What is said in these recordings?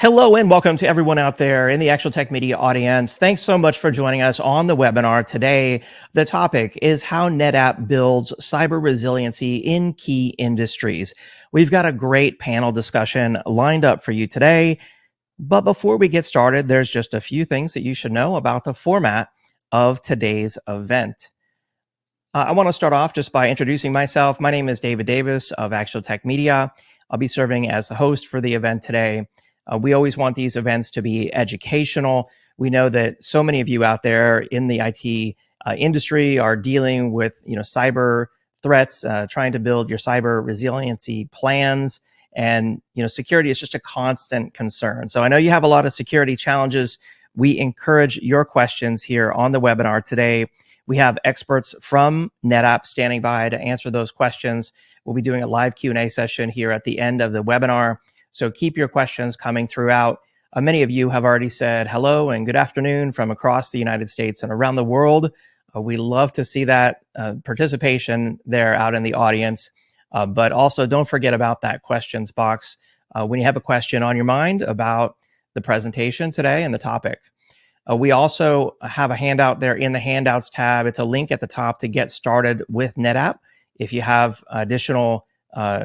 Hello and welcome to everyone out there in the Actual Tech Media audience. Thanks so much for joining us on the webinar today. The topic is how NetApp builds cyber resiliency in key industries. We've got a great panel discussion lined up for you today. But before we get started, there's just a few things that you should know about the format of today's event. I want to start off just by introducing myself. My name is David Davis of Actual Tech Media. I'll be serving as the host for the event today. We always want these events to be educational. We know that so many of you out there in the IT industry are dealing with cyber threats, trying to build your cyber resiliency plans, and security is just a constant concern. So I know you have a lot of security challenges. We encourage your questions here on the webinar today. We have experts from NetApp standing by to answer those questions. We'll be doing a live Q&A session here at the end of the webinar. So keep your questions coming throughout. Many of you have already said hello and good afternoon from across the United States and around the world. We love to see that participation there out in the audience. But also don't forget about that questions box when you have a question on your mind about the presentation today and the topic. We also have a handout there in the handouts tab. It's a link at the top to get started with NetApp. If you have additional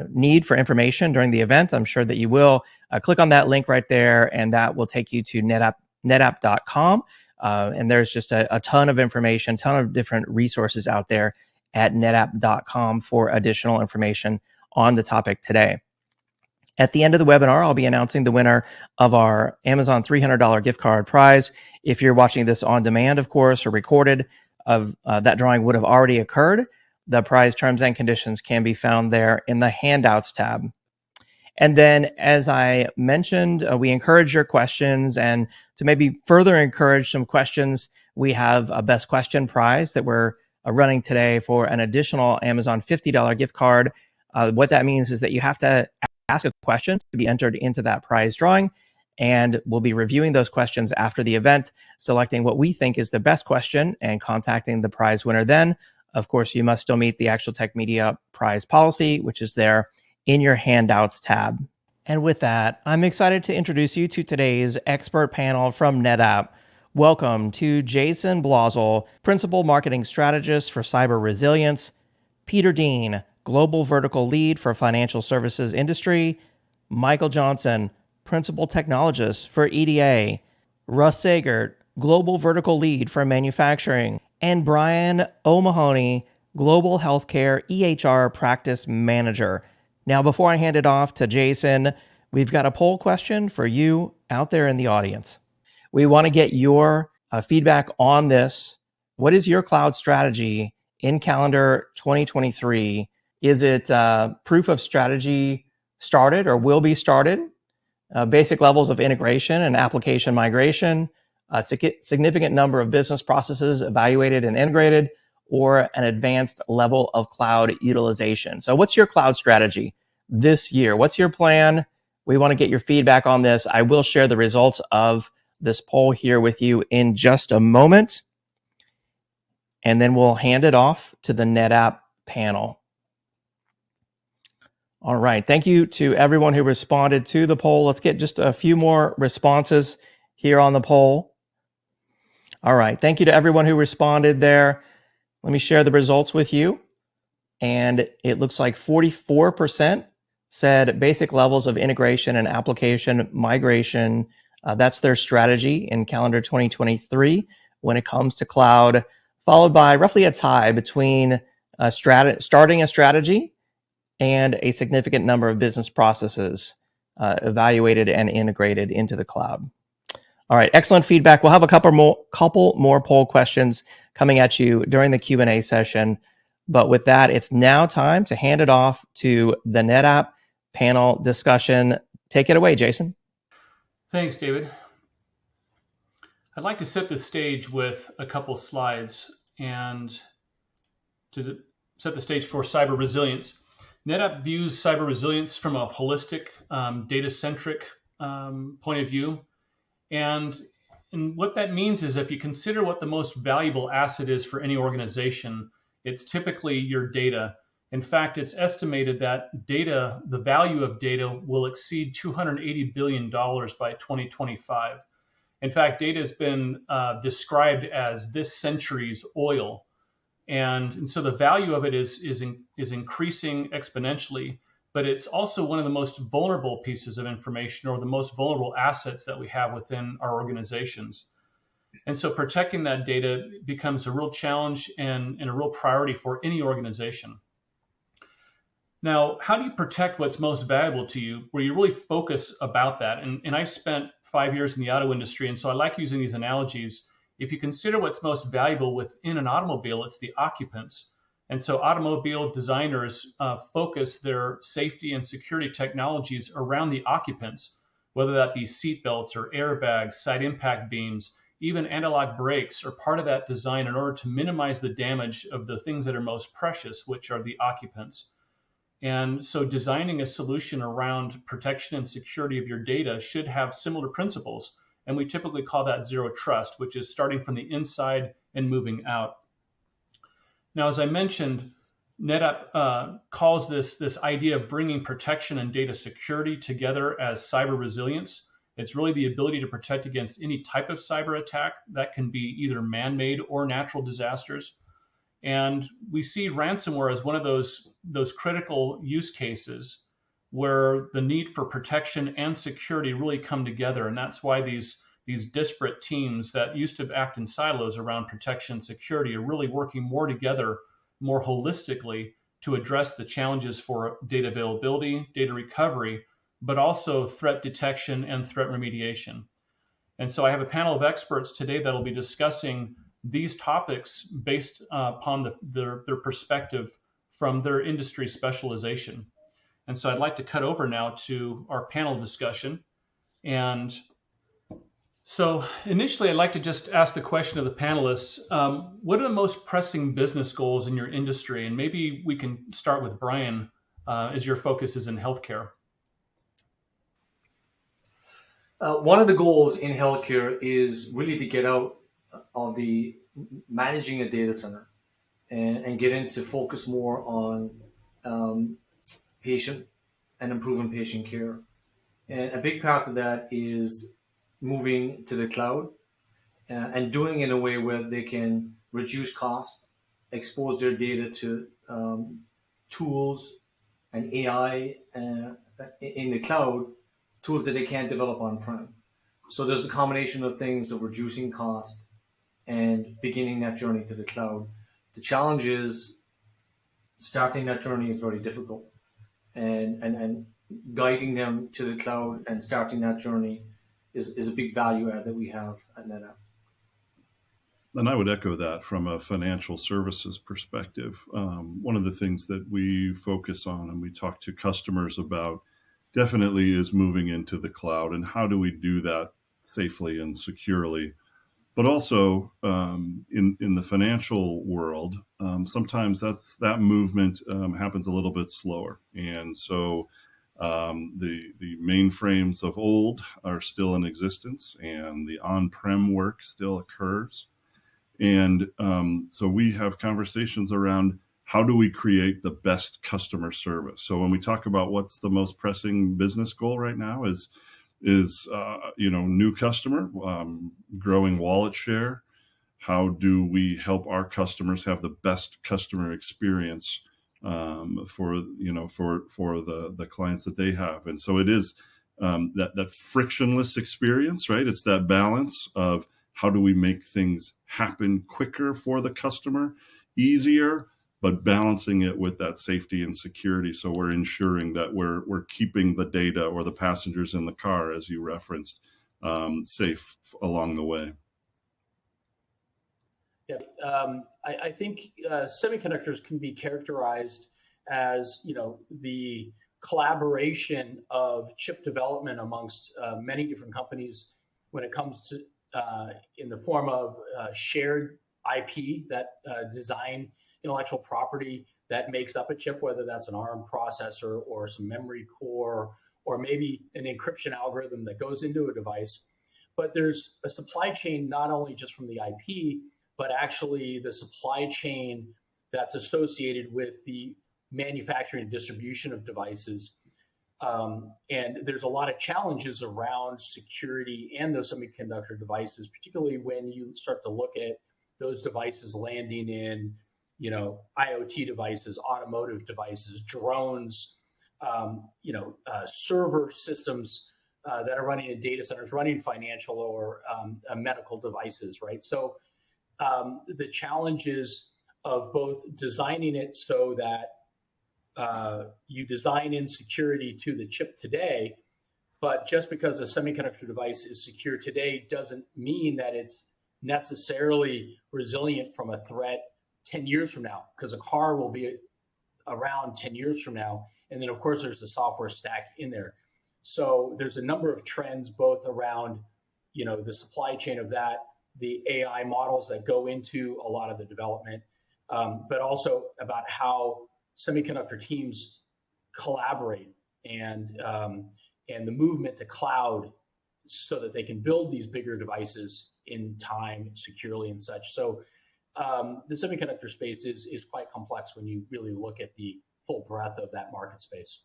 need for information during the event, I'm sure that you will. Click on that link right there, and that will take you to netapp.com. And there's just a ton of information, ton of different resources out there at netapp.com for additional information on the topic today. At the end of the webinar, I'll be announcing the winner of our Amazon $300 gift card prize. If you're watching this on demand, of course, or recorded, that drawing would have already occurred. The prize terms and conditions can be found there in the handouts tab. And then, as I mentioned, we encourage your questions, and to maybe further encourage some questions, we have a best question prize that we're running today for an additional Amazon $50 gift card. What that means is that you have to ask a question to be entered into that prize drawing, and we'll be reviewing those questions after the event, selecting what we think is the best question and contacting the prize winner then. Of course, you must still meet the Actual Tech Media prize policy, which is there in your handouts tab. And with that, I'm excited to introduce you to today's expert panel from NetApp. Welcome to Jason Blazel, Principal Marketing Strategist for Cyber Resilience, Peter Dean, Global Vertical Lead for Financial Services Industry, Michael Johnson, Principal Technologist for EDA, Russ Sagert, Global Vertical Lead for Manufacturing, and Brian O'Mahony, Global Healthcare EHR Practice Manager. Now, before I hand it off to Jason, we've got a poll question for you out there in the audience. We want to get your feedback on this. What is your cloud strategy in calendar 2023? Is it proof of strategy started or will be started? Basic levels of integration and application migration, a significant number of business processes evaluated and integrated, or an advanced level of cloud utilization. So what's your cloud strategy this year? What's your plan? We want to get your feedback on this. I will share the results of this poll here with you in just a moment. And then we'll hand it off to the NetApp panel. All right. Thank you to everyone who responded to the poll. Let's get just a few more responses here on the poll. All right. Thank you to everyone who responded there. Let me share the results with you. And it looks like 44% said basic levels of integration and application migration. That's their strategy in calendar 2023 when it comes to cloud, followed by roughly a tie between starting a strategy and a significant number of business processes evaluated and integrated into the cloud. All right, excellent feedback. We'll have a couple more poll questions coming at you during the Q&A session. But with that, it's now time to hand it off to the NetApp panel discussion. Take it away, Jason. Thanks, David. I'd like to set the stage with a couple slides and to set the stage for cyber resilience. NetApp views cyber resilience from a holistic, data-centric point of view. And what that means is if you consider what the most valuable asset is for any organization, it's typically your data. In fact, it's estimated that data, the value of data, will exceed $280 billion by 2025. In fact, data has been described as this century's oil. And so the value of it is increasing exponentially, but it's also one of the most vulnerable pieces of information, or the most vulnerable assets that we have within our organizations. And so protecting that data becomes a real challenge and a real priority for any organization. Now, how do you protect what's most valuable to you, where you really focus about that? And I've spent 5 years in the auto industry, and so I like using these analogies. If you consider what's most valuable within an automobile, it's the occupants. And so automobile designers focus their safety and security technologies around the occupants, whether that be seat belts or airbags, side impact beams, even anti-lock brakes are part of that design in order to minimize the damage of the things that are most precious, which are the occupants. And so designing a solution around protection and security of your data should have similar principles. And we typically call that zero trust, which is starting from the inside and moving out. Now, as I mentioned, NetApp calls this idea of bringing protection and data security together as cyber resilience. It's really the ability to protect against any type of cyber attack that can be either man-made or natural disasters. And we see ransomware as one of those critical use cases where the need for protection and security really come together. And that's why these disparate teams that used to act in silos around protection and security are really working more together, more holistically, to address the challenges for data availability, data recovery, but also threat detection and threat remediation. And so I have a panel of experts today that will be discussing these topics based upon their perspective from their industry specialization. And so I'd like to cut over now to our panel discussion. And so initially, I'd like to just ask the question of the panelists, what are the most pressing business goals in your industry? And maybe we can start with Brian, as your focus is in healthcare. One of the goals in healthcare is really to get out of the managing a data center and get into focus more on patient and improving patient care. And a big part of that is moving to the cloud and doing it in a way where they can reduce cost, expose their data to tools and AI in the cloud, tools that they can't develop on-prem. So there's a combination of things of reducing cost and beginning that journey to the cloud. The challenge is starting that journey is very difficult, and guiding them to the cloud and starting that journey is a big value add that we have at NetApp. And I would echo that from a financial services perspective. One of the things that we focus on and we talk to customers about definitely is moving into the cloud, and how do we do that safely and securely. But also in the financial world, sometimes that movement happens a little bit slower. And so the mainframes of old are still in existence, and the on-prem work still occurs. And so we have conversations around how do we create the best customer service. So when we talk about what's the most pressing business goal right now is new customer, growing wallet share. How do we help our customers have the best customer experience for the clients that they have? And so it is that frictionless experience, right? It's that balance of how do we make things happen quicker for the customer, easier, but balancing it with that safety and security. So we're ensuring that we're keeping the data or the passengers in the car, as you referenced, safe along the way. Yeah, I think semiconductors can be characterized as, the collaboration of chip development amongst many different companies when it comes to in the form of shared IP, that design intellectual property that makes up a chip, whether that's an ARM processor or some memory core, or maybe an encryption algorithm that goes into a device. But there's a supply chain, not only just from the IP, but actually the supply chain that's associated with the manufacturing and distribution of devices. And there's a lot of challenges around security and those semiconductor devices, particularly when you start to look at those devices landing in, IoT devices, automotive devices, drones, server systems that are running in data centers, running financial or medical devices, right? So the challenges of both designing it so that you design in security to the chip today, but just because a semiconductor device is secure today doesn't mean that it's necessarily resilient from a threat 10 years from now, because a car will be around 10 years from now. And then, of course, there's the software stack in there. So there's a number of trends both around, the supply chain of that, the AI models that go into a lot of the development, but also about how semiconductor teams collaborate and the movement to cloud so that they can build these bigger devices in time, securely and such. So the semiconductor space is quite complex when you really look at the full breadth of that market space.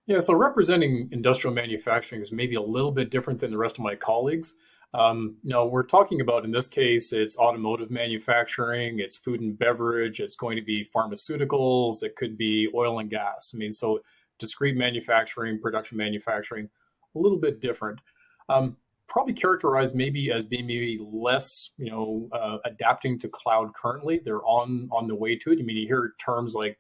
Yeah, so representing industrial manufacturing is maybe a little bit different than the rest of my colleagues. We're talking about, in this case, it's automotive manufacturing, it's food and beverage, it's going to be pharmaceuticals, it could be oil and gas. So discrete manufacturing, production manufacturing, a little bit different. Probably characterized maybe as being maybe less, adapting to cloud currently. They're on the way to it. You hear terms like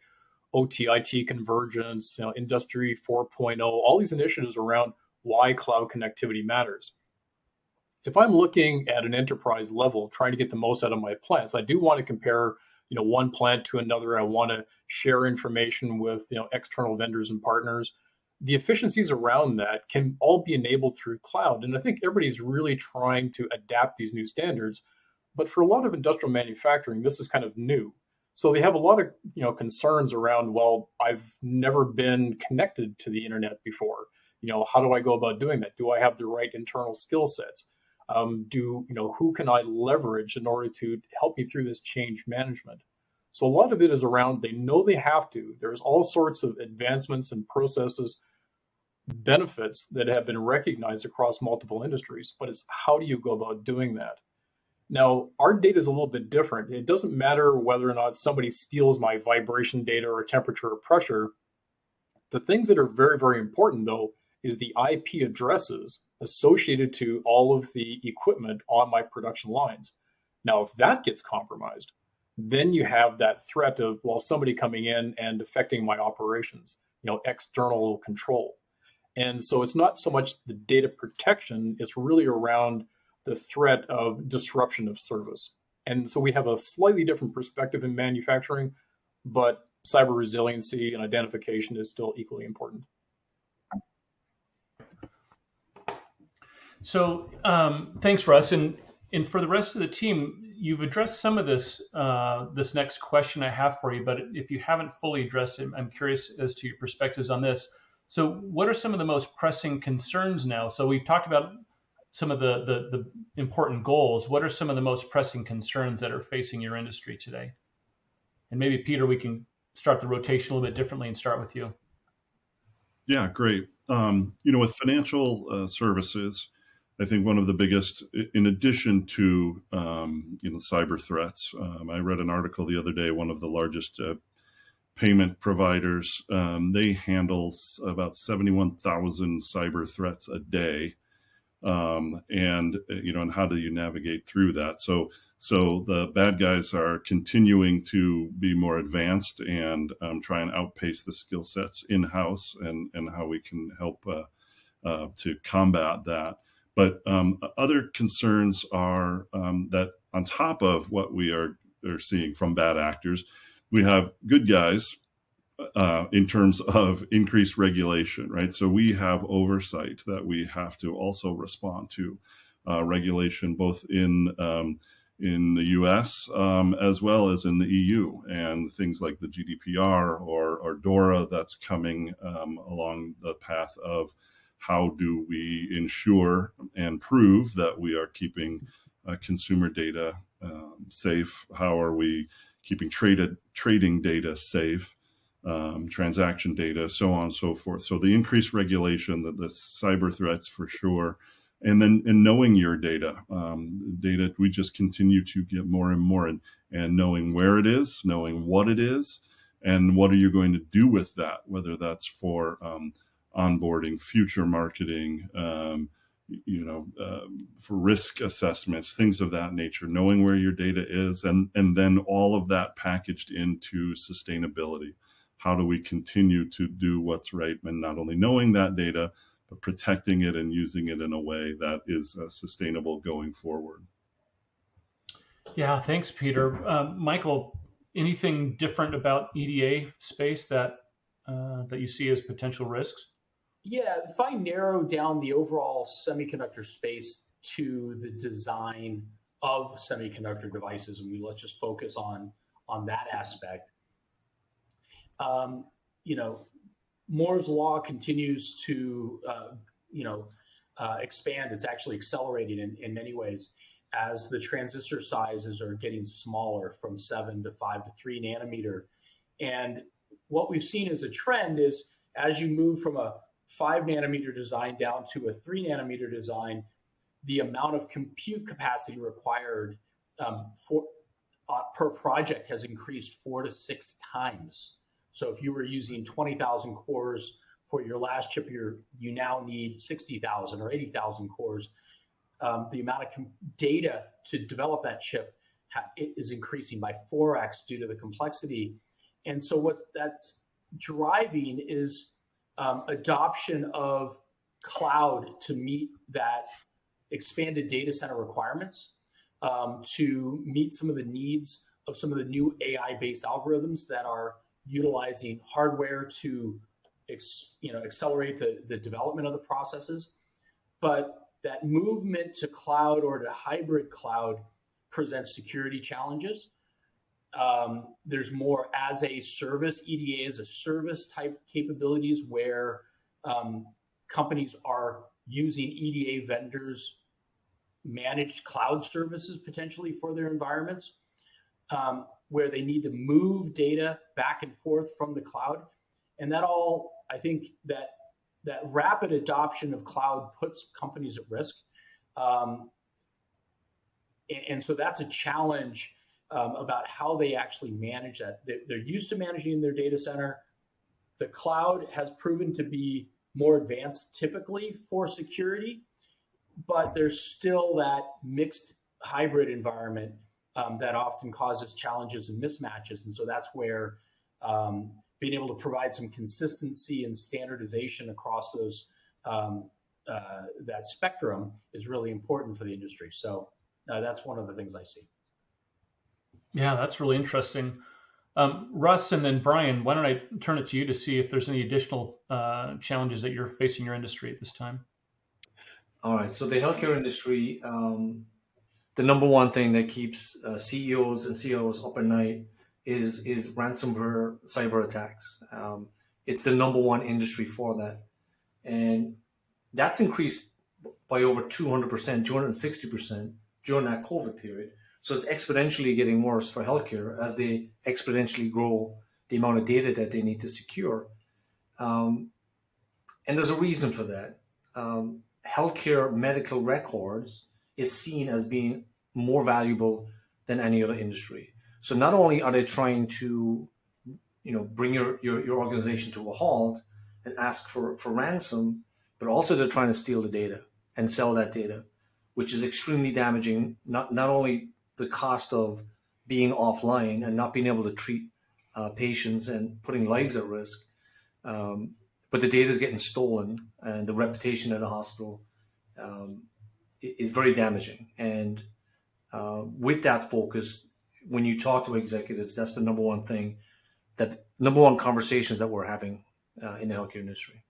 OT/IT convergence, Industry 4.0, all these initiatives around why cloud connectivity matters. If I'm looking at an enterprise level, trying to get the most out of my plants, I do want to compare, one plant to another. I want to share information with, external vendors and partners. The efficiencies around that can all be enabled through cloud. And I think everybody's really trying to adapt these new standards. But for a lot of industrial manufacturing, this is kind of new. So they have a lot of, concerns around, well, I've never been connected to the internet before. How do I go about doing that? Do I have the right internal skill sets? Who can I leverage in order to help me through this change management? So a lot of it is around, they know they have to. There's all sorts of advancements and processes, benefits that have been recognized across multiple industries, but it's how do you go about doing that? Now, our data is a little bit different. It doesn't matter whether or not somebody steals my vibration data or temperature or pressure. The things that are very, very important, though, is the IP addresses associated to all of the equipment on my production lines. Now, if that gets compromised, then you have that threat of, somebody coming in and affecting my operations, external control. And so it's not so much the data protection, it's really around the threat of disruption of service. And so we have a slightly different perspective in manufacturing, but cyber resiliency and identification is still equally important. So thanks, Russ. And for the rest of the team, you've addressed some of this this next question I have for you, but if you haven't fully addressed it, I'm curious as to your perspectives on this. So what are some of the most pressing concerns now? So we've talked about some of the important goals. What are some of the most pressing concerns that are facing your industry today? And maybe, Peter, we can start the rotation a little bit differently and start with you. Yeah, great. With financial services, I think one of the biggest, in addition to cyber threats, I read an article the other day. One of the largest payment providers, they handle about 71,000 cyber threats a day, and how do you navigate through that? So the bad guys are continuing to be more advanced and try and outpace the skill sets in house, and how we can help to combat that. But other concerns are that on top of what we are seeing from bad actors, we have good guys in terms of increased regulation, right? So we have oversight that we have to also respond to regulation, both in the U.S. As well as in the EU, and things like the GDPR or DORA that's coming along the path of how do we ensure and prove that we are keeping consumer data safe? How are we keeping trading data safe? Transaction data, so on and so forth. So the increased regulation, the cyber threats for sure, and knowing your data. Data, we just continue to get more and more, and knowing where it is, knowing what it is, and what are you going to do with that, whether that's for onboarding, future marketing, for risk assessments, things of that nature, knowing where your data is, and then all of that packaged into sustainability. How do we continue to do what's right, and not only knowing that data, but protecting it and using it in a way that is sustainable going forward? Yeah, thanks, Peter. Michael, anything different about EDA space that you see as potential risks? Yeah, if I narrow down the overall semiconductor space to the design of semiconductor devices, and let's just focus on that aspect. Moore's law continues to expand. It's actually accelerating in many ways as the transistor sizes are getting smaller from 7 to 5 to 3 nanometer. And what we've seen as a trend is as you move from a 5 nanometer design down to a 3 nanometer design, the amount of compute capacity required per project has increased 4 to 6 times. So if you were using 20,000 cores for your last chip, you now need 60,000 or 80,000 cores. The amount of data to develop that chip is increasing by 4x due to the complexity. And so what that's driving is adoption of cloud to meet that expanded data center requirements, to meet some of the needs of some of the new AI-based algorithms that are utilizing hardware to accelerate the development of the processes. But that movement to cloud or to hybrid cloud presents security challenges. There's more as a service, EDA as a service type capabilities where companies are using EDA vendors managed cloud services potentially for their environments, where they need to move data back and forth from the cloud. And that all, I think that rapid adoption of cloud puts companies at risk. And so that's a challenge about how they actually manage that. They're used to managing their data center. The cloud has proven to be more advanced typically for security, but there's still that mixed hybrid environment that often causes challenges and mismatches. And so that's where being able to provide some consistency and standardization across those that spectrum is really important for the industry. So that's one of the things I see. Yeah, that's really interesting. Russ and then Brian, why don't I turn it to you to see if there's any additional challenges that you're facing in your industry at this time? All right. So the healthcare industry, the number one thing that keeps CEOs and CIOs up at night is ransomware cyber attacks. It's the number one industry for that. And that's increased by over 200%, 260% during that COVID period. So it's exponentially getting worse for healthcare as they exponentially grow the amount of data that they need to secure. And there's a reason for that. Healthcare medical records is seen as being more valuable than any other industry. So not only are they trying to, bring your organization to a halt and ask for ransom, but also they're trying to steal the data and sell that data, which is extremely damaging, not only the cost of being offline and not being able to treat patients and putting lives at risk, but the data is getting stolen and the reputation of the hospital is very damaging. And with that focus, when you talk to executives, that's the number one thing, number one conversations that we're having in the healthcare industry.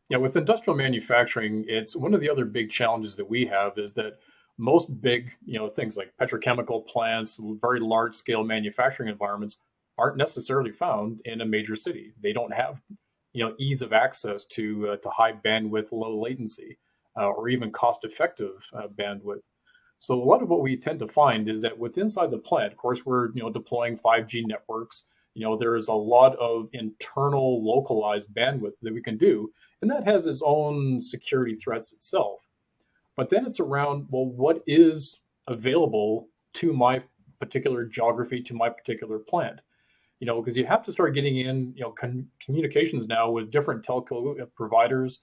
Yeah, with industrial manufacturing, it's one of the other big challenges that we have is that most big, things like petrochemical plants, very large scale manufacturing environments aren't necessarily found in a major city. They don't have, ease of access to high bandwidth, low latency, or even cost effective bandwidth. So a lot of what we tend to find is that inside the plant, of course, we're deploying 5G networks. There is a lot of internal localized bandwidth that we can do, and that has its own security threats itself. But then it's around, well, what is available to my particular geography, to my particular plant? Because you have to start getting in, communications now with different telco providers.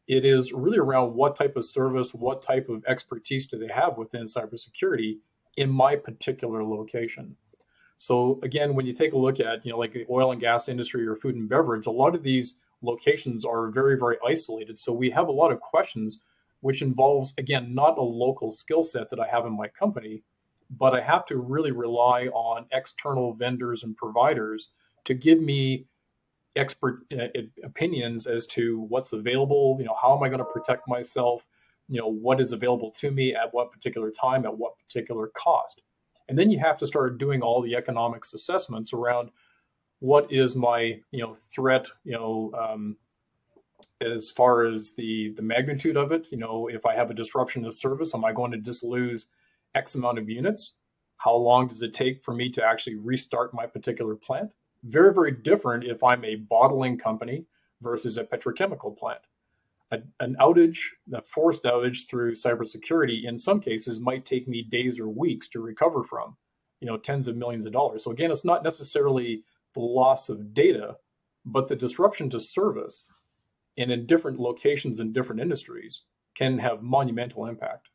It is really around what type of service, what type of expertise do they have within cybersecurity in my particular location. So again, when you take a look at, like the oil and gas industry or food and beverage, a lot of these locations are very, very isolated. So we have a lot of questions, which involves, again, not a local skill set that I have in my company, but I have to really rely on external vendors and providers to give me expert opinions as to what's available, how am I going to protect myself, what is available to me at what particular time, at what particular cost. And then you have to start doing all the economics assessments around what is my, threat, as far as the magnitude of it. If I have a disruption of service, am I going to just lose X amount of units? How long does it take for me to actually restart my particular plant? Very, very different if I'm a bottling company versus a petrochemical plant. An outage, a forced outage through cybersecurity, in some cases might take me days or weeks to recover from, tens of millions of dollars. So again, it's not necessarily the loss of data, but the disruption to service, and in different locations in different industries, can have monumental impact.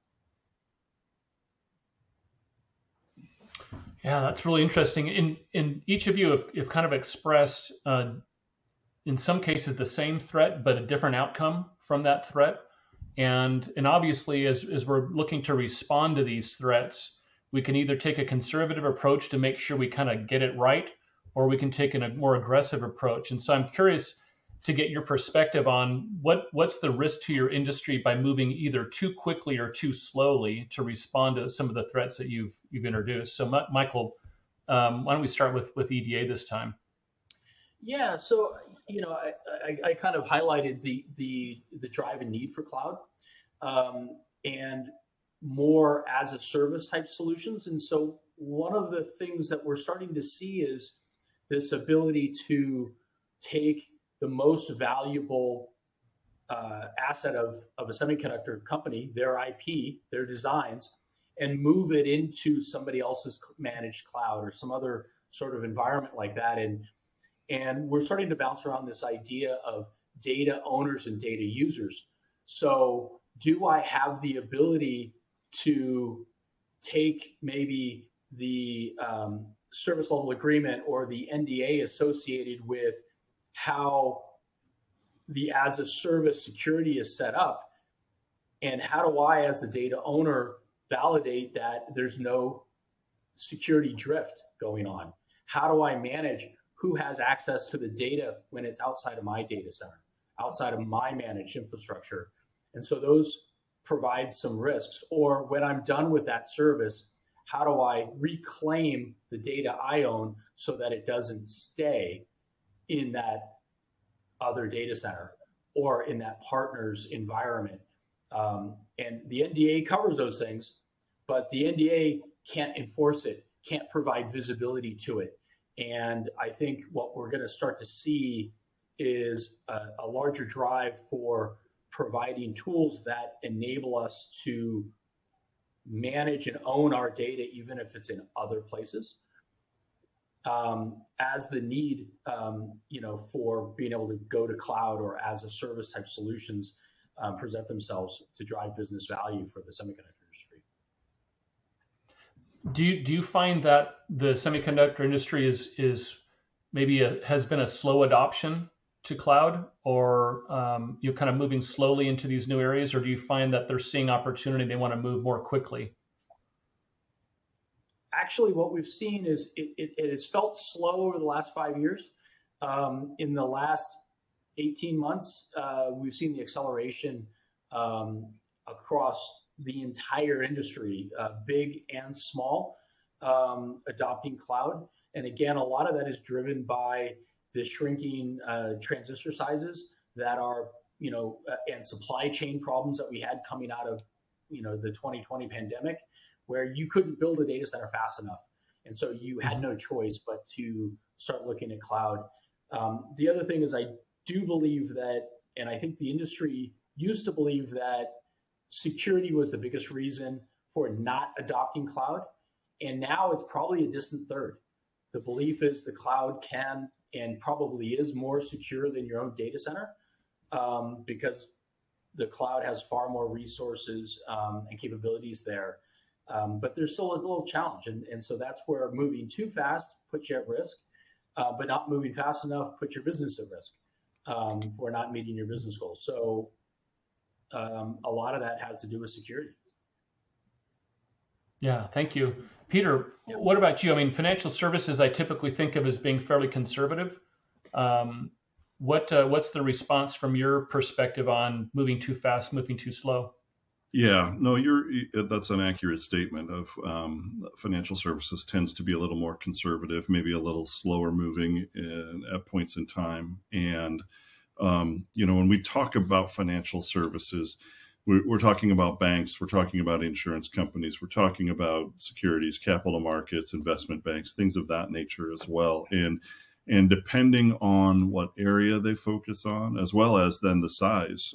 Yeah, that's really interesting. In each of you have kind of expressed, in some cases, the same threat, but a different outcome from that threat. And obviously, as we're looking to respond to these threats, we can either take a conservative approach to make sure we kind of get it right, or we can take a more aggressive approach. And so I'm curious to get your perspective on what's the risk to your industry by moving either too quickly or too slowly to respond to some of the threats that you've introduced. So Michael, why don't we start with EDA this time? Yeah, so I kind of highlighted the drive and need for cloud, and more as a service type solutions. And so one of the things that we're starting to see is this ability to take the most valuable asset of a semiconductor company, their IP, their designs, and move it into somebody else's managed cloud or some other sort of environment like that. And we're starting to bounce around this idea of data owners and data users. So do I have the ability to take maybe the service level agreement or the NDA associated with how the as a service security is set up, and how do I as a data owner validate that there's no security drift going on? How do I manage who has access to the data when it's outside of my data center, outside of my managed infrastructure? And so those provide some risks. Or when I'm done with that service, how do I reclaim the data I own so that it doesn't stay in that other data center or in that partner's environment? And the NDA covers those things, but the NDA can't enforce it, can't provide visibility to it. And I think what we're going to start to see is a larger drive for providing tools that enable us to manage and own our data, even if it's in other places, as the need, for being able to go to cloud or as a service type solutions present themselves to drive business value for the semiconductor industry. Do you find that the semiconductor industry is maybe has been a slow adoption to cloud, or you're kind of moving slowly into these new areas, or do you find that they're seeing opportunity, they want to move more quickly? Actually, what we've seen is it has felt slow over the last 5 years. In the last 18 months, we've seen the acceleration across the entire industry, big and small, adopting cloud. And again, a lot of that is driven by the shrinking transistor sizes that are, and supply chain problems that we had coming out of the 2020 pandemic, where you couldn't build a data center fast enough, and so you had no choice but to start looking at cloud. The other thing is, I do believe that, and I think the industry used to believe that security was the biggest reason for not adopting cloud, and now it's probably a distant third. The belief is the cloud can and probably is more secure than your own data center, because the cloud has far more resources and capabilities there. But there's still a little challenge. And so that's where moving too fast puts you at risk, but not moving fast enough puts your business at risk for not meeting your business goals. So a lot of that has to do with security. Yeah, thank you. Peter, what about you? I mean, financial services I typically think of as being fairly conservative. What's the response from your perspective on moving too fast, moving too slow? Yeah, no, that's an accurate statement of financial services tends to be a little more conservative, maybe a little slower moving at points in time. And, when we talk about financial services, we're talking about banks, we're talking about insurance companies, we're talking about securities, capital markets, investment banks, things of that nature as well. And depending on what area they focus on, as well as then the size,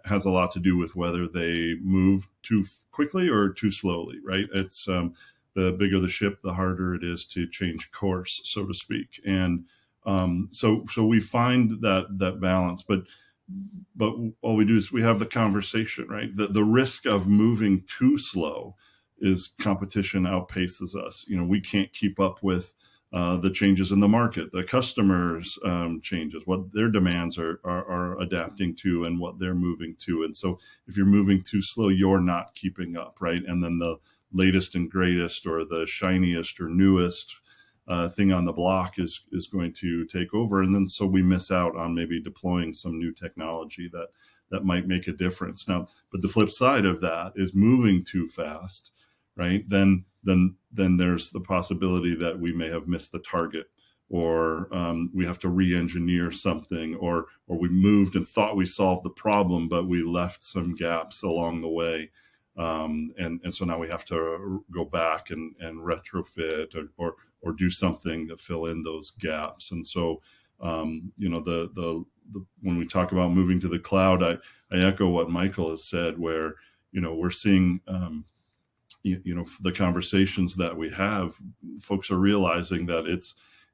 has a lot to do with whether they move too quickly or too slowly, right? It's the bigger the ship, the harder it is to change course, so to speak. And so we find that balance, but all we do is we have the conversation, right? The risk of moving too slow is competition outpaces us. We can't keep up with the changes in the market, the customers' changes, what their demands are adapting to and what they're moving to. And so if you're moving too slow, you're not keeping up, right? And then the latest and greatest or the shiniest or newest thing on the block is going to take over. And then so we miss out on maybe deploying some new technology that might make a difference. Now, but the flip side of that is moving too fast, right? Then there's the possibility that we may have missed the target, or we have to re-engineer something, or we moved and thought we solved the problem, but we left some gaps along the way. And so now we have to go back and retrofit or do something to fill in those gaps. And so, when we talk about moving to the cloud, I echo what Michael has said, where, we're seeing, the conversations that we have, folks are realizing that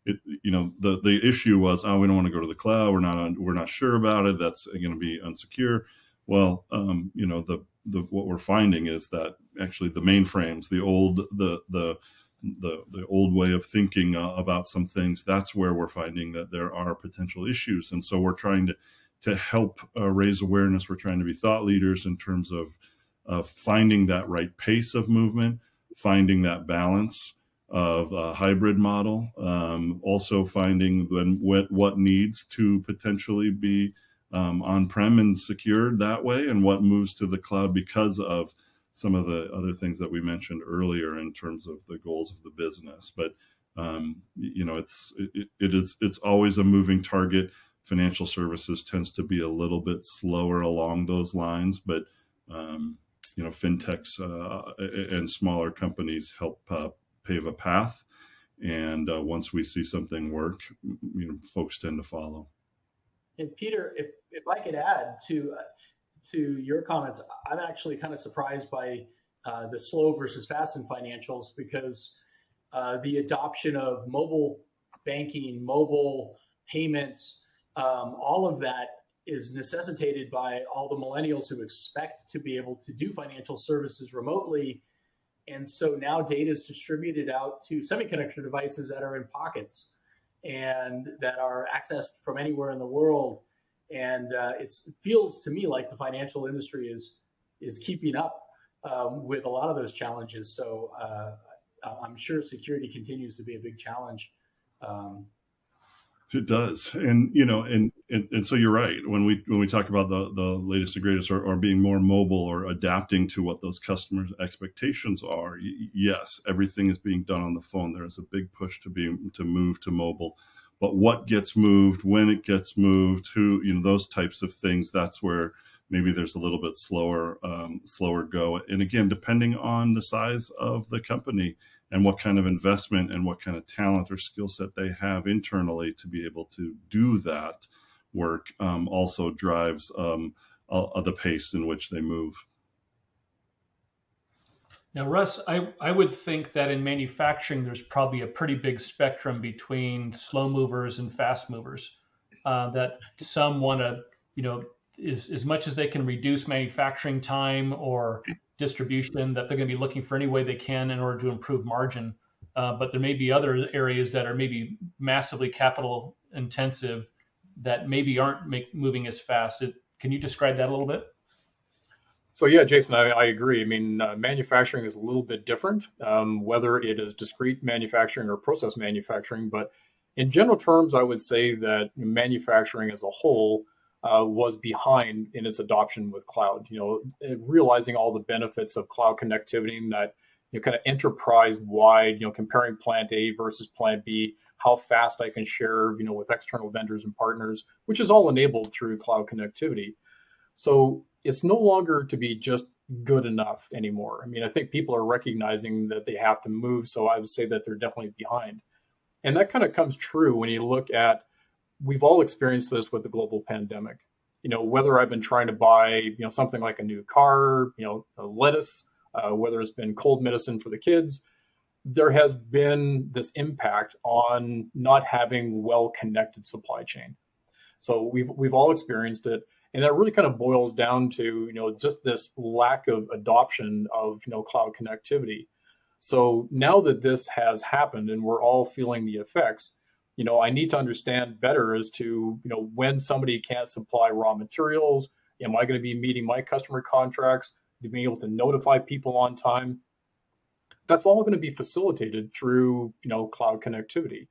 the issue was, we don't want to go to the cloud. We're not sure about it. That's going to be unsecure. Well, what we're finding is that actually the mainframes, the old way of thinking about some things, that's where we're finding that there are potential issues. And so we're trying to help raise awareness. We're trying to be thought leaders in terms of finding that right pace of movement, finding that balance of a hybrid model, also finding what needs to potentially be on-prem and secured that way, and what moves to the cloud because of some of the other things that we mentioned earlier in terms of the goals of the business. But it's always a moving target. Financial services tends to be a little bit slower along those lines, but fintechs and smaller companies help pave a path. And once we see something work, folks tend to follow. And Peter, if I could add to your comments, I'm actually kind of surprised by the slow versus fast in financials, because the adoption of mobile banking, mobile payments, all of that is necessitated by all the millennials who expect to be able to do financial services remotely. And so now data is distributed out to semiconductor devices that are in pockets and that are accessed from anywhere in the world. And it feels to me like the financial industry is keeping up with a lot of those challenges. So I'm sure security continues to be a big challenge. It does, and so you're right. When we talk about the latest and greatest, or being more mobile or adapting to what those customers' expectations are, yes, everything is being done on the phone. There is a big push to move to mobile, but what gets moved, when it gets moved, who, those types of things, that's where maybe there's a little bit slower go. And again, depending on the size of the company and what kind of investment and what kind of talent or skill set they have internally to be able to do that work, also drives the pace in which they move. Now, Russ, I would think that in manufacturing, there's probably a pretty big spectrum between slow movers and fast movers. That some want to, as much as they can reduce manufacturing time or distribution, that they're going to be looking for any way they can in order to improve margin. But there may be other areas that are maybe massively capital intensive that maybe aren't moving as fast. Can you describe that a little bit? So yeah, Jason, I agree. I mean, manufacturing is a little bit different, whether it is discrete manufacturing or process manufacturing. But in general terms, I would say that manufacturing as a whole was behind in its adoption with cloud. Realizing all the benefits of cloud connectivity, and that kind of enterprise-wide, comparing plant A versus plant B, how fast I can share, with external vendors and partners, which is all enabled through cloud connectivity. So it's no longer to be just good enough anymore. I mean, I think people are recognizing that they have to move. So I would say that they're definitely behind. And that kind of comes true when you look at, we've all experienced this with the global pandemic. Whether I've been trying to buy, something like a new car, a lettuce, whether it's been cold medicine for the kids, there has been this impact on not having well-connected supply chain. So we've all experienced it. And that really kind of boils down to, just this lack of adoption of, cloud connectivity. So now that this has happened and we're all feeling the effects, I need to understand better as to, when somebody can't supply raw materials, am I going to be meeting my customer contracts, being able to notify people on time? That's all going to be facilitated through, cloud connectivity.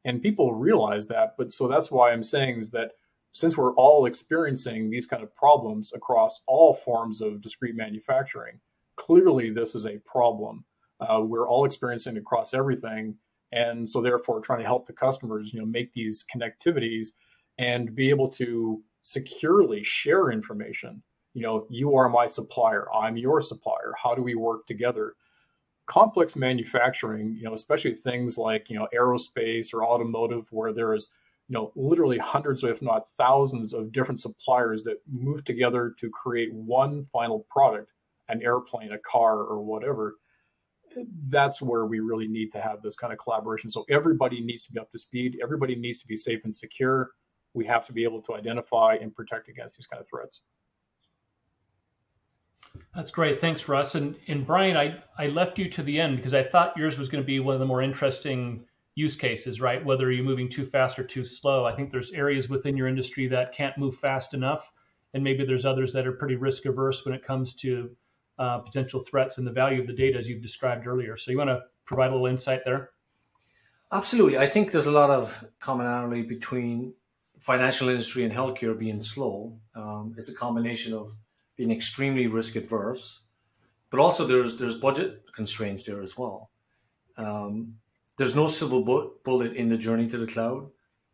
And people realize that. But so that's why I'm saying is that since we're all experiencing these kind of problems across all forms of discrete manufacturing, clearly this is a problem. We're all experiencing it across everything. And so therefore trying to help the customers, make these connectivities and be able to securely share information. You are my supplier, I'm your supplier. How do we work together? Complex manufacturing, especially things like, aerospace or automotive, where there is literally hundreds, if not thousands of different suppliers that move together to create one final product, an airplane, a car, or whatever. That's where we really need to have this kind of collaboration. So everybody needs to be up to speed. Everybody needs to be safe and secure. We have to be able to identify and protect against these kind of threats. That's great. Thanks, Russ. And Brian, I left you to the end because I thought yours was going to be one of the more interesting use cases, right? Whether you're moving too fast or too slow. I think there's areas within your industry that can't move fast enough. And maybe there's others that are pretty risk averse when it comes to potential threats and the value of the data, as you've described earlier. So you want to provide a little insight there? Absolutely. I think there's a lot of commonality between financial industry and healthcare being slow. It's a combination of being extremely risk adverse, but also there's budget constraints there as well. There's no silver bullet in the journey to the cloud.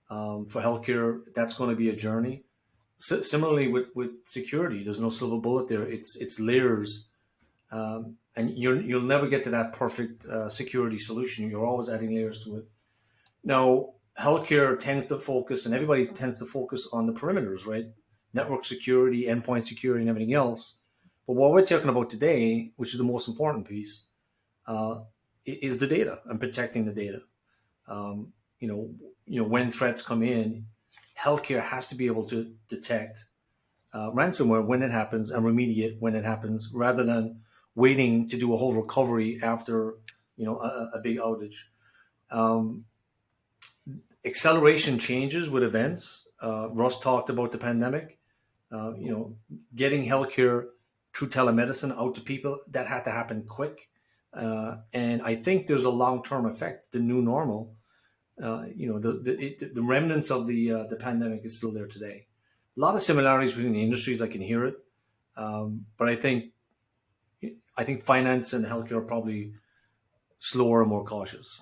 For healthcare, that's going to be a journey. Similarly with security, there's no silver bullet there. It's layers, and you'll never get to that perfect security solution. You're always adding layers to it. Now, healthcare tends to focus, and everybody tends to focus on the perimeters, right? Network security, endpoint security, and everything else. But what we're talking about today, which is the most important piece, is the data and protecting the data. When threats come in, healthcare has to be able to detect ransomware when it happens and remediate when it happens, rather than waiting to do a whole recovery after a big outage. Acceleration changes with events. Russ talked about the pandemic. Getting healthcare through telemedicine out to people, that had to happen quick. And I think there's a long-term effect, the new normal. The remnants of the pandemic is still there today. A lot of similarities between the industries, I can hear it. But I think finance and healthcare are probably slower and more cautious.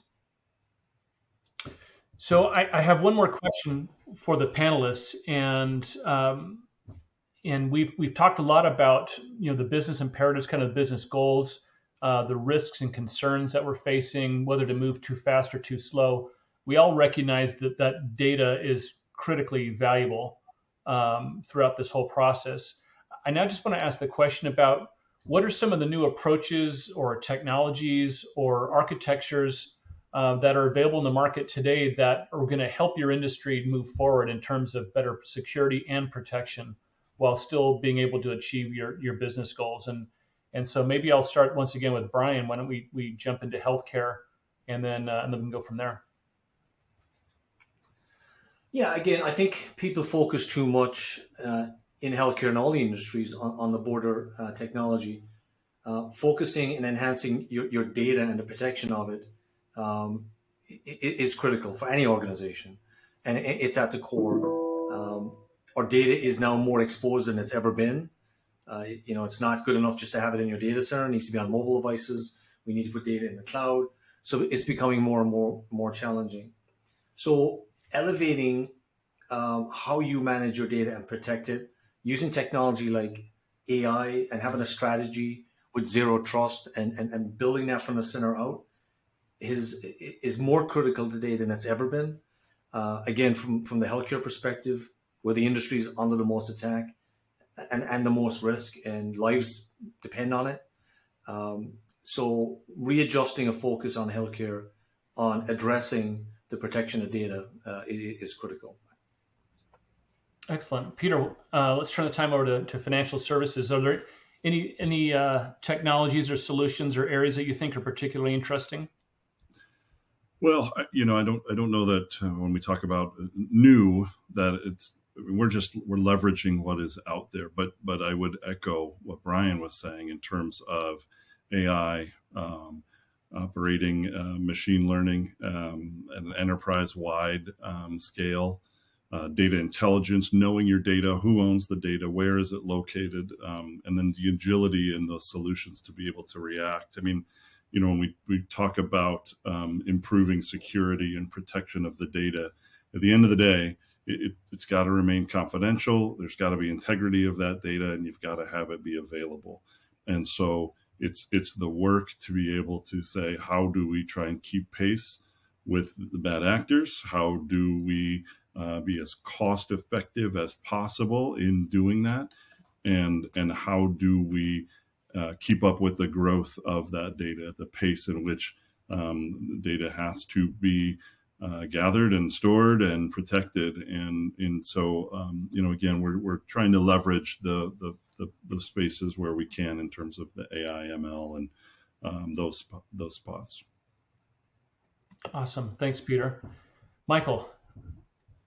So I have one more question for the panelists, and and we've talked a lot about the business imperatives, kind of business goals, the risks and concerns that we're facing, whether to move too fast or too slow. We all recognize that data is critically valuable throughout this whole process. I now just want to ask the question about what are some of the new approaches or technologies or architectures that are available in the market today that are going to help your industry move forward in terms of better security and protection while still being able to achieve your business goals. And so maybe I'll start once again with Brian. Why don't we jump into healthcare and then we can go from there. Yeah, again, I think people focus too much in healthcare and all the industries on the border technology. Focusing and enhancing your data and the protection of it is critical for any organization, and it's at the core. Our data is now more exposed than it's ever been. It's not good enough just to have it in your data center. It needs to be on mobile devices. We need to put data in the cloud. So it's becoming more and more challenging. So elevating how you manage your data and protect it using technology like AI and having a strategy with zero trust and building that from the center out is more critical today than it's ever been. Again, from the healthcare perspective, where the industry is under the most attack and the most risk, and lives depend on it. So readjusting a focus on healthcare, on addressing the protection of data is critical. Excellent. Peter, let's turn the time over to financial services. Are there any technologies or solutions or areas that you think are particularly interesting? Well, I don't know that when we talk about new, that we're leveraging what is out there. But I would echo what Brian was saying in terms of AI, operating machine learning at an enterprise-wide scale. Data intelligence, knowing your data, who owns the data, where is it located, and then the agility in those solutions to be able to react. I mean, when we talk about improving security and protection of the data, at the end of the day, it's got to remain confidential. There's got to be integrity of that data, and you've got to have it be available. And so it's the work to be able to say, how do we try and keep pace with the bad actors? How do we be as cost effective as possible in doing that, and how do we keep up with the growth of that data, the pace in which data has to be gathered and stored and protected, and so again, we're trying to leverage the spaces where we can in terms of the AI, ML, and those spots. Awesome, thanks, Peter. Michael,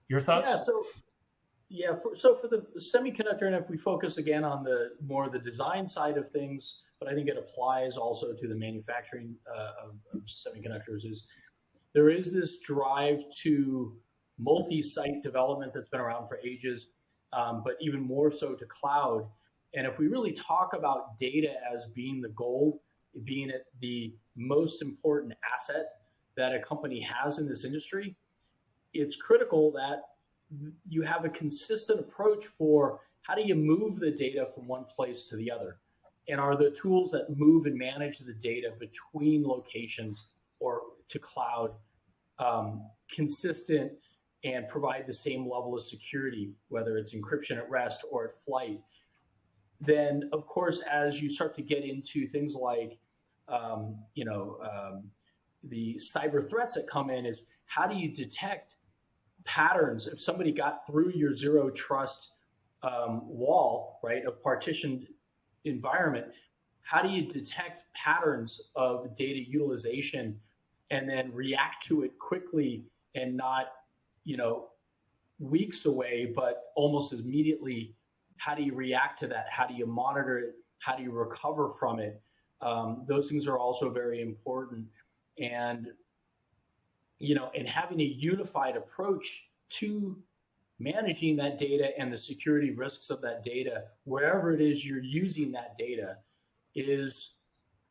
your thoughts? So for the semiconductor, and if we focus again on the design side of things, but I think it applies also to the manufacturing of semiconductors, there is this drive to multi-site development that's been around for ages, but even more so to cloud. And if we really talk about data as being the gold, being the most important asset that a company has in this industry, it's critical that you have a consistent approach for how do you move the data from one place to the other, and are the tools that move and manage the data between locations or to cloud consistent and provide the same level of security, whether it's encryption at rest or at flight. Then, of course, as you start to get into things like the cyber threats that come in, is how do you detect patterns? If somebody got through your zero trust wall, right, of partitioned environment, how do you detect patterns of data utilization and then react to it quickly, and not, weeks away, but almost immediately? How do you react to that? How do you monitor it? How do you recover from it? Those things are also very important. And having a unified approach to managing that data and the security risks of that data, wherever it is you're using that data, is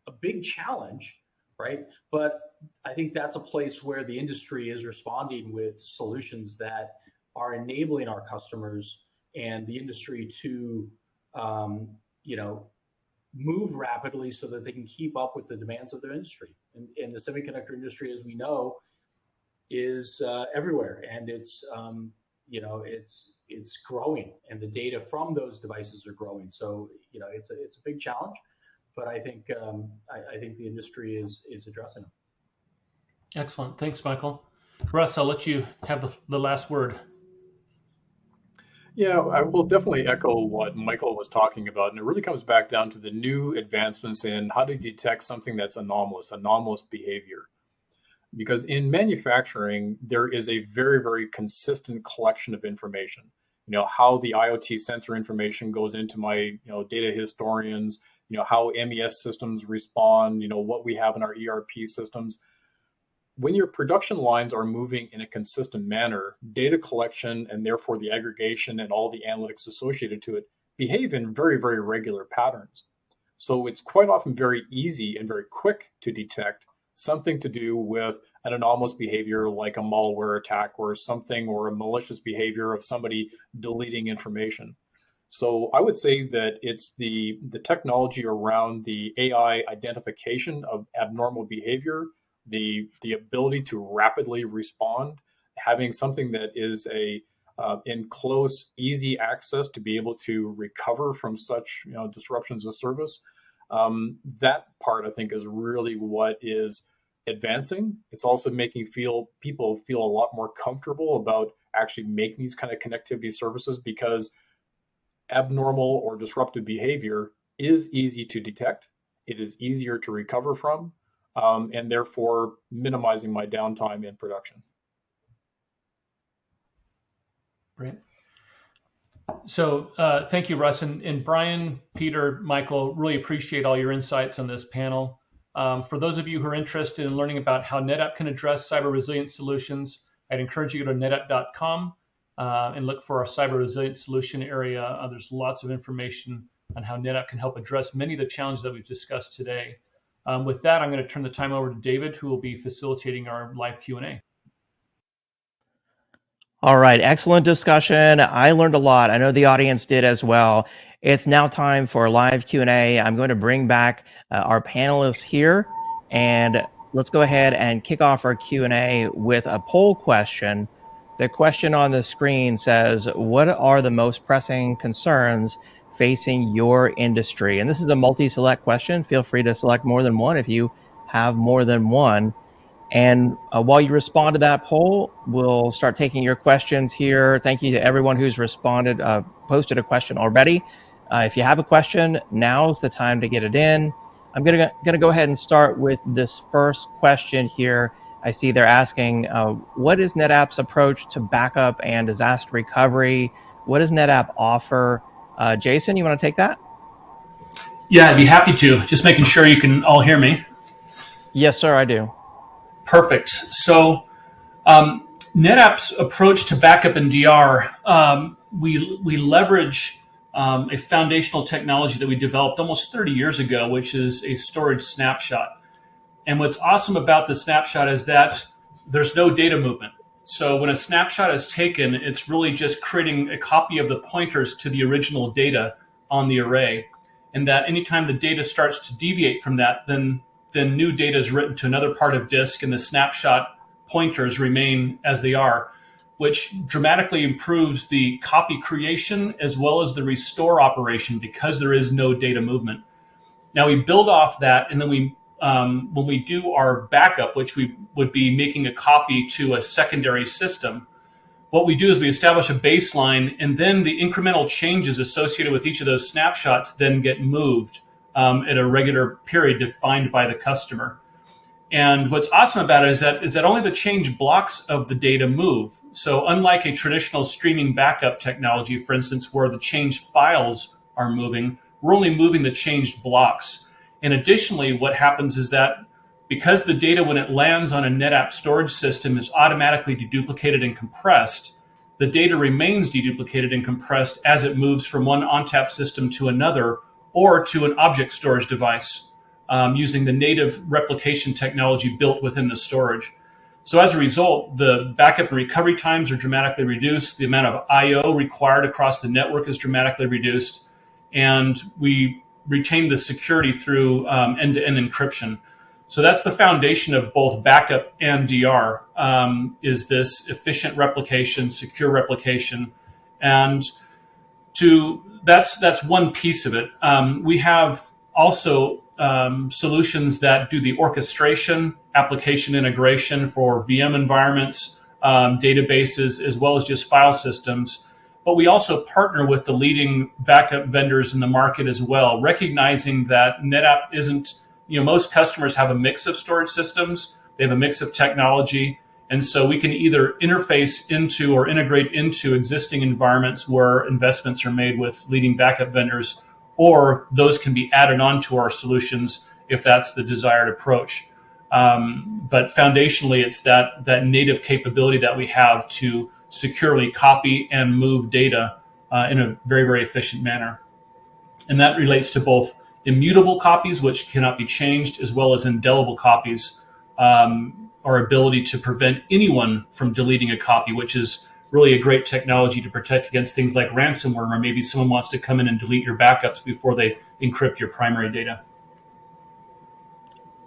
a big challenge, right? But I think that's a place where the industry is responding with solutions that are enabling our customers and the industry to, move rapidly so that they can keep up with the demands of their industry. And the semiconductor industry, as we know, is everywhere, and it's growing, and the data from those devices are growing. So it's a big challenge, but I think the industry is addressing them. Excellent, thanks, Michael. Russ, I'll let you have the last word. Yeah, I will definitely echo what Michael was talking about. And it really comes back down to the new advancements in how to detect something that's anomalous behavior. Because in manufacturing, there is a very, very consistent collection of information. How the IoT sensor information goes into my, data historians, how MES systems respond, what we have in our ERP systems. When your production lines are moving in a consistent manner, data collection and therefore the aggregation and all the analytics associated to it behave in very, very regular patterns. So it's quite often very easy and very quick to detect something to do with an anomalous behavior like a malware attack or something, or a malicious behavior of somebody deleting information. So I would say that it's the technology around the AI identification of abnormal behavior, the ability to rapidly respond, having something that is in close, easy access to be able to recover from such disruptions of service. That part, I think, is really what is advancing. It's also making people feel a lot more comfortable about actually making these kind of connectivity services, because abnormal or disruptive behavior is easy to detect. It is easier to recover from. And therefore minimizing my downtime in production. Great. So thank you, Russ. And Brian, Peter, Michael, really appreciate all your insights on this panel. For those of you who are interested in learning about how NetApp can address cyber resilience solutions, I'd encourage you to go to netapp.com and look for our cyber resilience solution area. There's lots of information on how NetApp can help address many of the challenges that we've discussed today. With that, I'm going to turn the time over to David, who will be facilitating our live Q&A. All right, excellent discussion. I learned a lot. I know the audience did as well. It's now time for live Q&A. I'm going to bring back our panelists here, and let's go ahead and kick off our Q&A with a poll question. The question on the screen says, what are the most pressing concerns facing your industry? And this is a multi-select question. Feel free to select more than one if you have more than one. And while you respond to that poll, we'll start taking your questions here. Thank you to everyone who's responded, posted a question already. If you have a question, now's the time to get it in. I'm gonna go ahead and start with this first question here. I see they're asking, what is NetApp's approach to backup and disaster recovery? What does NetApp offer? Jason, you want to take that? Yeah, I'd be happy to. Just making sure you can all hear me. Yes, sir, I do. Perfect. So NetApp's approach to backup and DR, we leverage a foundational technology that we developed almost 30 years ago, which is a storage snapshot. And what's awesome about the snapshot is that there's no data movement. So when a snapshot is taken, it's really just creating a copy of the pointers to the original data on the array. And that anytime the data starts to deviate from that, then new data is written to another part of disk, and the snapshot pointers remain as they are, which dramatically improves the copy creation as well as the restore operation, because there is no data movement. Now we build off that, and then when we do our backup, which we would be making a copy to a secondary system, what we do is we establish a baseline, and then the incremental changes associated with each of those snapshots then get moved at a regular period defined by the customer. And what's awesome about it is that only the changed blocks of the data move. So unlike a traditional streaming backup technology, for instance, where the changed files are moving, we're only moving the changed blocks. And additionally, what happens is that because the data, when it lands on a NetApp storage system, is automatically deduplicated and compressed, the data remains deduplicated and compressed as it moves from one ONTAP system to another, or to an object storage device using the native replication technology built within the storage. So as a result, the backup and recovery times are dramatically reduced. The amount of I/O required across the network is dramatically reduced. And we retain the security through end-to-end encryption. So that's the foundation of both backup and DR, is this efficient replication, secure replication. And that's one piece of it. We have also solutions that do the orchestration, application integration for VM environments, databases, as well as just file systems. But we also partner with the leading backup vendors in the market as well, recognizing that NetApp isn't, most customers have a mix of storage systems, they have a mix of technology, and so we can either interface into or integrate into existing environments where investments are made with leading backup vendors, or those can be added onto our solutions if that's the desired approach. But foundationally, it's that native capability that we have to securely copy and move data in a very, very efficient manner. And that relates to both immutable copies, which cannot be changed, as well as indelible copies, our ability to prevent anyone from deleting a copy, which is really a great technology to protect against things like ransomware, or maybe someone wants to come in and delete your backups before they encrypt your primary data.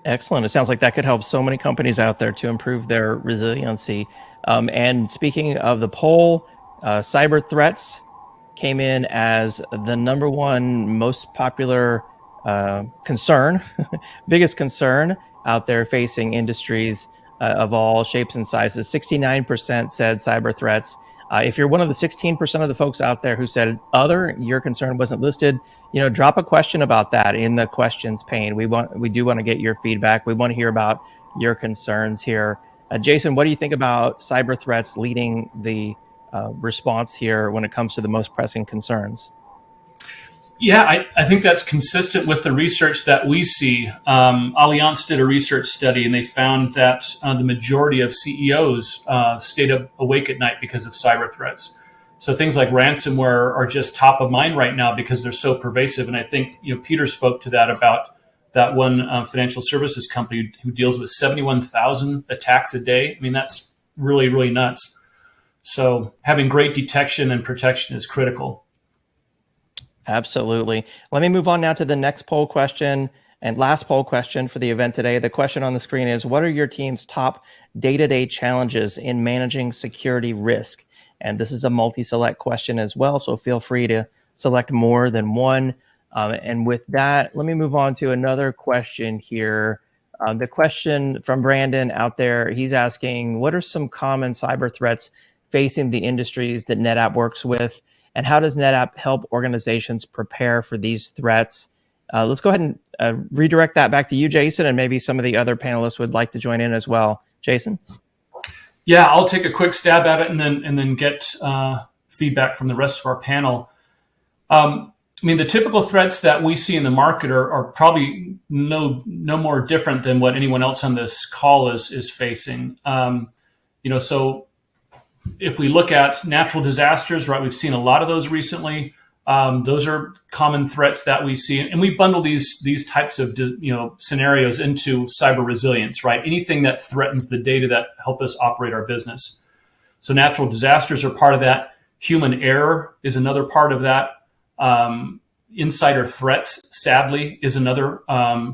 Excellent. It sounds like that could help so many companies out there to improve their resiliency. And speaking of the poll, cyber threats came in as the number one most popular concern, biggest concern out there facing industries of all shapes and sizes. 69% said cyber threats. If you're one of the 16% of the folks out there who said other, your concern wasn't listed, drop a question about that in the questions pane. We do want to get your feedback. We want to hear about your concerns here. Jason, what do you think about cyber threats leading the response here when it comes to the most pressing concerns? Yeah, I think that's consistent with the research that we see. Allianz did a research study, and they found that the majority of CEOs stayed awake at night because of cyber threats. So things like ransomware are just top of mind right now because they're so pervasive. And I think Peter spoke to that about that one financial services company who deals with 71,000 attacks a day. I mean, that's really, really nuts. So having great detection and protection is critical. Absolutely. Let me move on now to the next poll question and last poll question for the event today. The question on the screen is, what are your team's top day-to-day challenges in managing security risk? And this is a multi-select question as well, so feel free to select more than one. And with that, let me move on to another question here. The question from Brandon out there, he's asking, what are some common cyber threats facing the industries that NetApp works with? And how does NetApp help organizations prepare for these threats? Let's go ahead and redirect that back to you, Jason, and maybe some of the other panelists would like to join in as well. Jason? Yeah, I'll take a quick stab at it and then get feedback from the rest of our panel. The typical threats that we see in the market are probably no more different than what anyone else on this call is facing. So if we look at natural disasters, right, we've seen a lot of those recently. Those are common threats that we see, and we bundle these types of scenarios into cyber resilience, right? Anything that threatens the data that help us operate our business. So natural disasters are part of that. Human error is another part of that. Insider threats, sadly, is another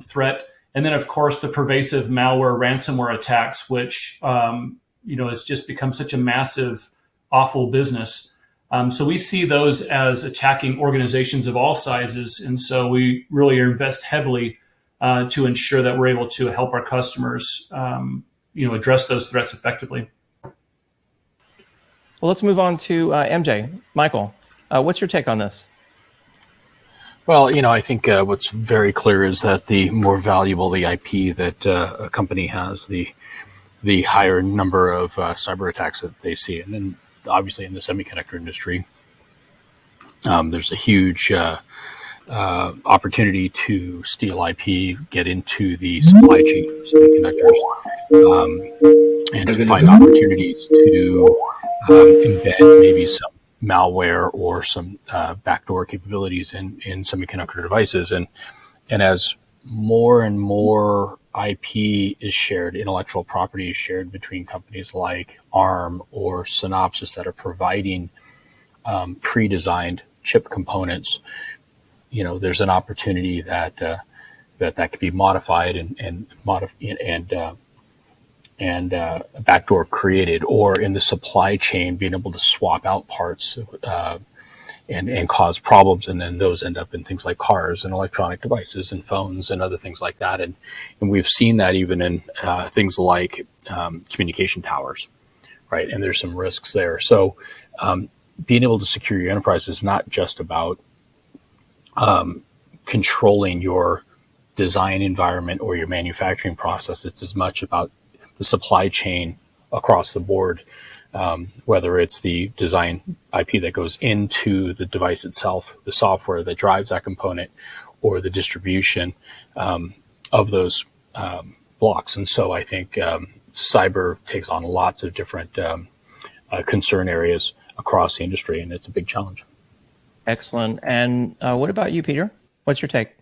threat, and then of course the pervasive malware, ransomware attacks, which has just become such a massive, awful business. So we see those as attacking organizations of all sizes. And so we really invest heavily to ensure that we're able to help our customers, address those threats effectively. Well, let's move on to MJ. Michael, what's your take on this? Well, I think what's very clear is that the more valuable the IP that a company has, the higher number of cyber attacks that they see. And then obviously in the semiconductor industry, there's a huge opportunity to steal IP, get into the supply chain of semiconductors, and to find opportunities to embed maybe some malware or some backdoor capabilities in semiconductor devices. And as more and more IP is shared, intellectual property is shared between companies like ARM or Synopsys that are providing pre-designed chip components, there's an opportunity that could be modified and a backdoor created, or in the supply chain being able to swap out parts and cause problems, and then those end up in things like cars and electronic devices and phones and other things like that. And we've seen that even in things like communication towers, right? And there's some risks there. So being able to secure your enterprise is not just about controlling your design environment or your manufacturing process. It's as much about the supply chain across the board, whether it's the design IP that goes into the device itself, the software that drives that component, or the distribution of those blocks. And so I think cyber takes on lots of different concern areas across the industry, and it's a big challenge. Excellent. And what about you, Peter? What's your take?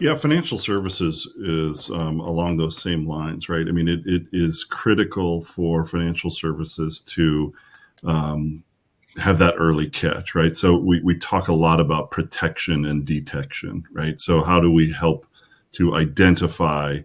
Yeah, financial services is along those same lines, right? I mean, it is critical for financial services to have that early catch, right? So we talk a lot about protection and detection, right? So how do we help to identify,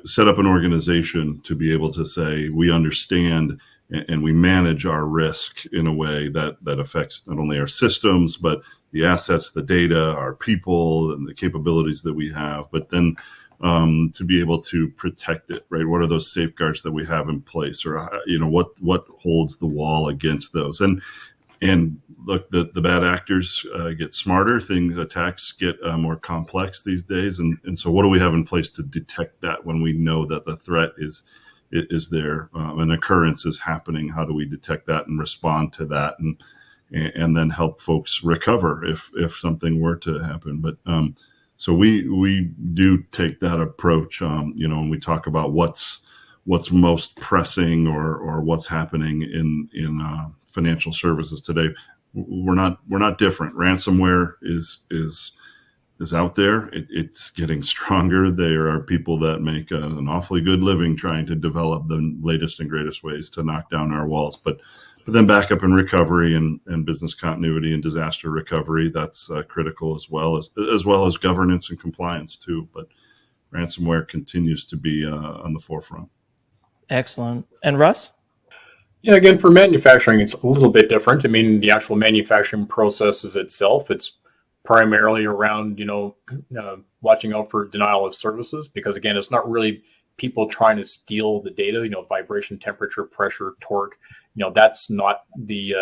set up an organization to be able to say, we understand and we manage our risk in a way that affects not only our systems, but the assets, the data, our people, and the capabilities that we have, but then to be able to protect it, right? What are those safeguards that we have in place, or what holds the wall against those? And look, the bad actors get smarter. Attacks get more complex these days, and so what do we have in place to detect that when we know that the threat is there, an occurrence is happening? How do we detect that and respond to that, and then help folks recover if something were to happen? But so we do take that approach, when we talk about what's most pressing or what's happening in financial services today. We're not different. Ransomware is out there. It's getting stronger. There are people that make an awfully good living trying to develop the latest and greatest ways to knock down our walls. But then backup and recovery and business continuity and disaster recovery, that's critical as well as governance and compliance too. But ransomware continues to be on the forefront. Excellent. And Russ? Yeah, again, for manufacturing, it's a little bit different. I mean, the actual manufacturing processes itself, it's primarily around, watching out for denial of services, because again, it's not really people trying to steal the data, vibration, temperature, pressure, torque, that's not the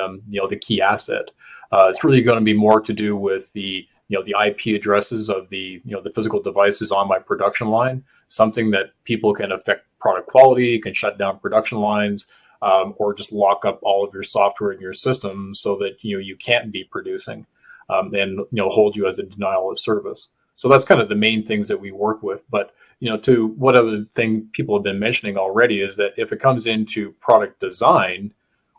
key asset. It's really going to be more to do with the IP addresses of the physical devices on my production line, something that people can affect product quality, can shut down production lines, or just lock up all of your software in your system so that you can't be producing, and hold you as a denial of service. So that's kind of the main things that we work with. But to what other thing people have been mentioning already is that if it comes into product design,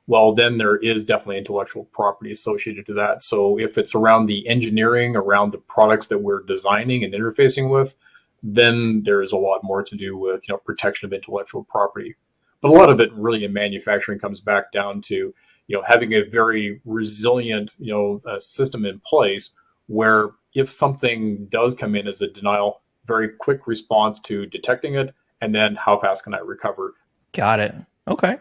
well, then there is definitely intellectual property associated to that. So if it's around the engineering, around the products that we're designing and interfacing with, then there is a lot more to do with protection of intellectual property. But a lot of it really in manufacturing comes back down to having a very resilient system in place where if something does come in as a denial, very quick response to detecting it, and then how fast can I recover? Got it. Okay.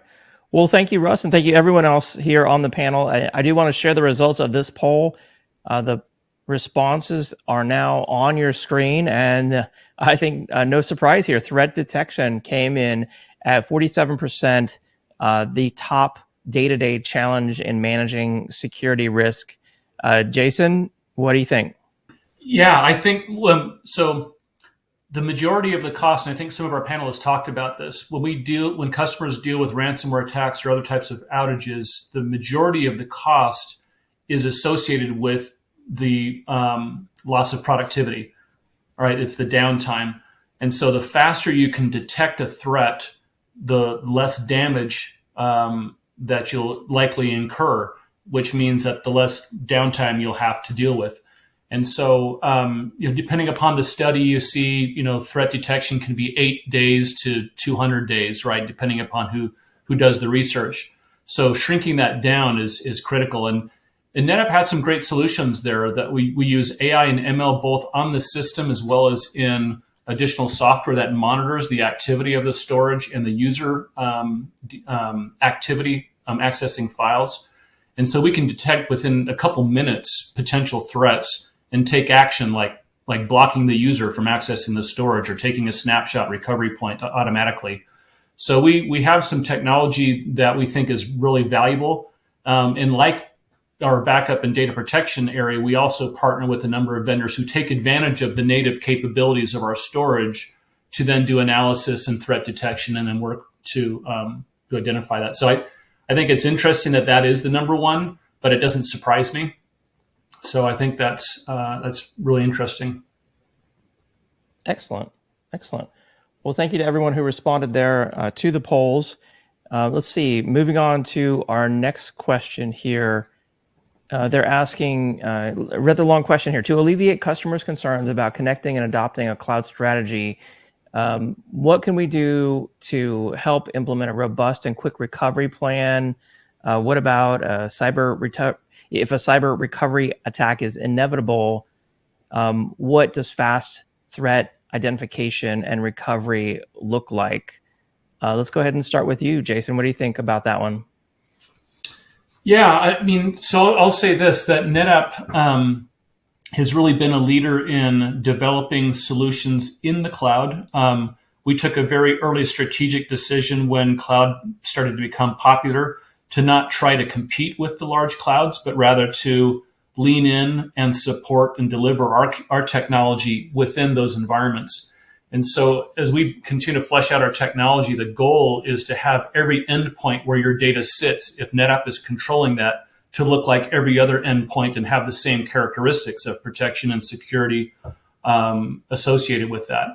Well, thank you, Russ, and thank you everyone else here on the panel. I do want to share the results of this poll. The responses are now on your screen, and I think no surprise here, threat detection came in at 47%, the top day-to-day challenge in managing security risk. Jason, what do you think? Yeah, I think so. The majority of the cost, and I think some of our panelists talked about this, when customers deal with ransomware attacks or other types of outages, the majority of the cost is associated with the loss of productivity. All right, it's the downtime. And so the faster you can detect a threat, the less damage that you'll likely incur, which means that the less downtime you'll have to deal with. And so, depending upon the study, you see, threat detection can be 8 days to 200 days, right? Depending upon who does the research. So shrinking that down is critical. And NetApp has some great solutions there that we use AI and ML both on the system as well as in additional software that monitors the activity of the storage and the user activity accessing files. And so we can detect within a couple minutes potential threats and take action like blocking the user from accessing the storage or taking a snapshot recovery point automatically. So we have some technology that we think is really valuable. And like our backup and data protection area, we also partner with a number of vendors who take advantage of the native capabilities of our storage to then do analysis and threat detection and then work to identify that. So I think it's interesting that is the number one, but it doesn't surprise me. So I think that's really interesting. Excellent. Well, thank you to everyone who responded there to the polls. Let's see, moving on to our next question here. They're asking a rather long question here. To alleviate customers' concerns about connecting and adopting a cloud strategy, what can we do to help implement a robust and quick recovery plan? What about if a cyber recovery attack is inevitable? What does fast threat identification and recovery look like? Let's go ahead and start with you, Jason. What do you think about that one? Yeah, so I'll say this, that NetApp has really been a leader in developing solutions in the cloud. We took a very early strategic decision when cloud started to become popular to not try to compete with the large clouds, but rather to lean in and support and deliver our technology within those environments. And so as we continue to flesh out our technology, the goal is to have every endpoint where your data sits, if NetApp is controlling that, to look like every other endpoint and have the same characteristics of protection and security associated with that.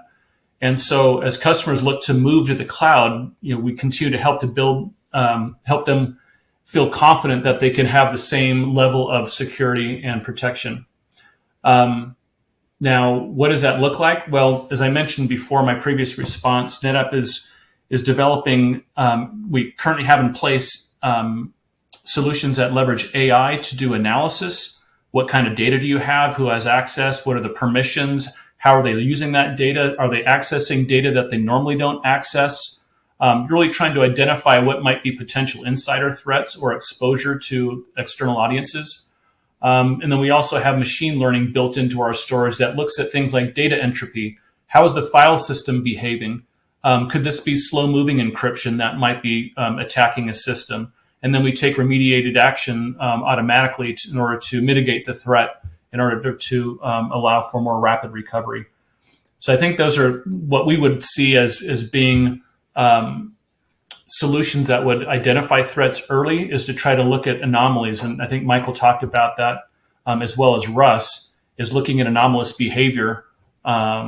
And so as customers look to move to the cloud, we continue to help them feel confident that they can have the same level of security and protection. Now, what does that look like? Well, as I mentioned before, my previous response, NetApp is developing. We currently have in place solutions that leverage AI to do analysis. What kind of data do you have? Who has access? What are the permissions? How are they using that data? Are they accessing data that they normally don't access? Really trying to identify what might be potential insider threats or exposure to external audiences. And then we also have machine learning built into our storage that looks at things like data entropy. How is the file system behaving? Could this be slow-moving encryption that might be attacking a system? And then we take remediated action automatically in order to mitigate the threat, in order to allow for more rapid recovery. So I think those are what we would see as being solutions that would identify threats early, is to try to look at anomalies. And I think Michael talked about that as well as Russ, is looking at anomalous behavior as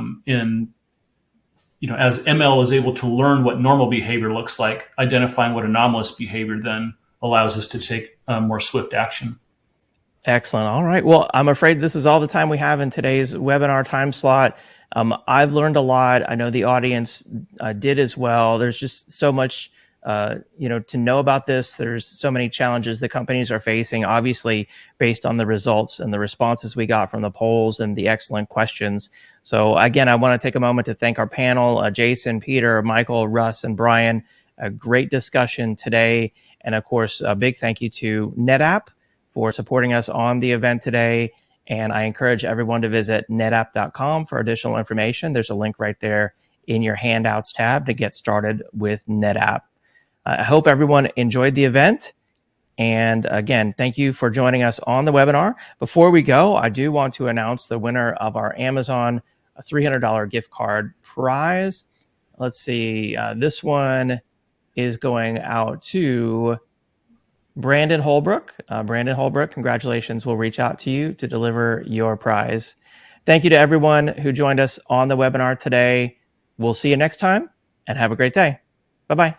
ML is able to learn what normal behavior looks like, identifying what anomalous behavior then allows us to take more swift action. Excellent. All right. Well, I'm afraid this is all the time we have in today's webinar time slot. I've learned a lot. I know the audience did as well. There's just so much to know about this. There's so many challenges the companies are facing, obviously, based on the results and the responses we got from the polls and the excellent questions. So again, I want to take a moment to thank our panel, Jason, Peter, Michael, Russ, and Brian. A great discussion today. And of course, a big thank you to NetApp for supporting us on the event today. And I encourage everyone to visit netapp.com for additional information. There's a link right there in your handouts tab to get started with NetApp. I hope everyone enjoyed the event. And again, thank you for joining us on the webinar. Before we go, I do want to announce the winner of our Amazon $300 gift card prize. Let's see. This one is going out to Brandon Holbrook. Brandon Holbrook, congratulations. We'll reach out to you to deliver your prize. Thank you to everyone who joined us on the webinar today. We'll see you next time, and have a great day. Bye-bye.